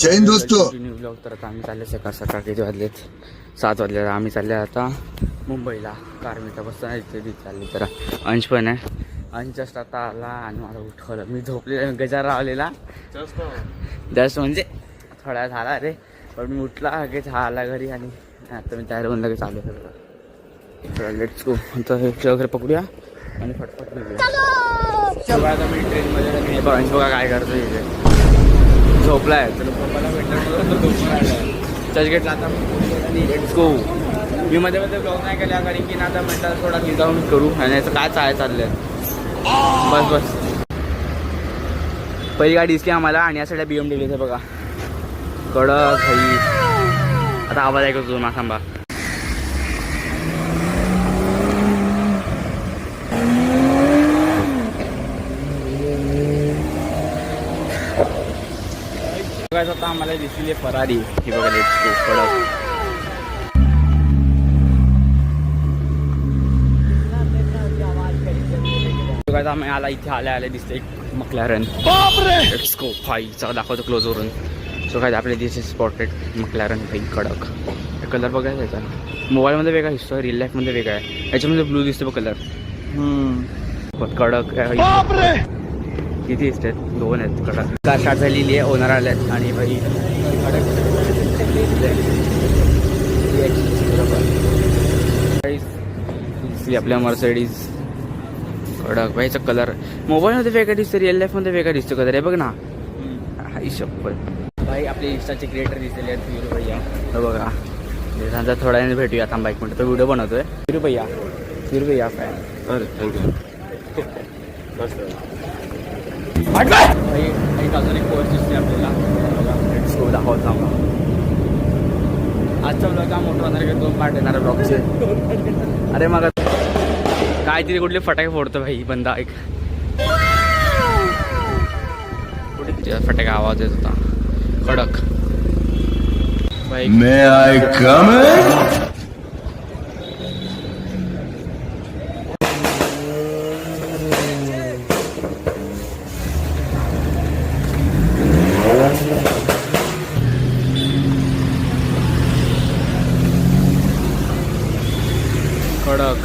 जैन दोस्तों ब्लॉग. तर आता आम्ही चालले सकाळ सकाळ किती वाजलेत 7 वाजले. आम्ही चालले आता मुंबईला. कार मिळता बसता नाही तिथे चालली. तर अंश पण आहे. अंश जस्ट आता आला आणि मला उठवलं. मी झोपलेला गजार रावलेला जस्ट म्हणजे थोडा झाला रे. पण मी उठला लगेच हा आला घरी आणि आता मी तयार होऊन लगेच आलो. Let's go. आता हे वगैरे पकडूया आणि फटफट निघूया. आता मी ट्रेनमध्ये अंश बघा काय करतो इथे झोपला आहे. तर पप्पाला भेटलं चर्चगेटला. आता लेट्स गो. मी मध्ये मध्ये ब्लॉग नाही केला कारण की ना आता म्हटलं थोडा निजाऊन करू आणि याचं काय चाललंय. बस पहिली गाडी दिसली आम्हाला आणि या सगळ्या BMW बघा कडक खाई. आता आवाज ऐकतो ना थांबा. आता आम्हाला दिसली फरारी. ही बघा लेट्स गो कडक. आम्ही आला इथे आल्या दिसते एक मकलॅरन. लेट्स गो भाई. चला दाखवतो क्लोज वरून. सो काय आपले दिस इज स्पॉटेड मकलॅरन भाई कडक. कलर बघायचा याचा. मोबाईलमध्ये वेगळा दिसतो रिअल लाईफमध्ये वेगळा आहे. याच्यामध्ये ब्लू दिसतो कलर कडक. किती दिसतात 2 आहेत कडक. कार स्टार्ट झालेली आहे. ओनर आले आहेत आणि भाई आपल्या मर्सिडीज कडक. भाईचा कलर मोबाईलमध्ये वेगळा दिसतो रिअल लाईफमध्ये वेगळा दिसतो कलर आहे बघ ना. हाई शप्पथ भाई. आपले इंस्टाचे क्रिएटर दिसलेले आहेत फिरू भैया. तर बघा त्यांचा थोड्या वेळाने भेटूया. थांबा एक मिनिट. तो व्हिडिओ बनवतोय. फिरू भैया फॅन. अरे थँक्यू. भाई अजून एक पोस्ट दिसते आपल्याला. लेट्स गो दाखवत थांबा. आजचा ब्लॉग हा मोठा होणार की 2 पार्ट येणार ब्लॉगचे. अरे मग काहीतरी कुठले फटाके फोडतो भाई बंदा. एक कुठे फटाके आवाज येत होता कडक भाई. May I come in? कडक.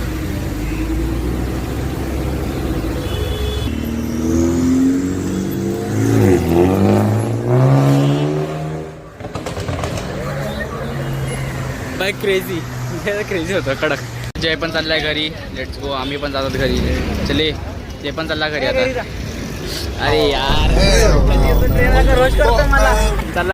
बाईक क्रेझी होतं कडक. जय पण चाललाय घरी. Let's go. आम्ही पण जातात घरी. चले ते पण चालला घरी आता. अरे यार रोज करतो मला. चला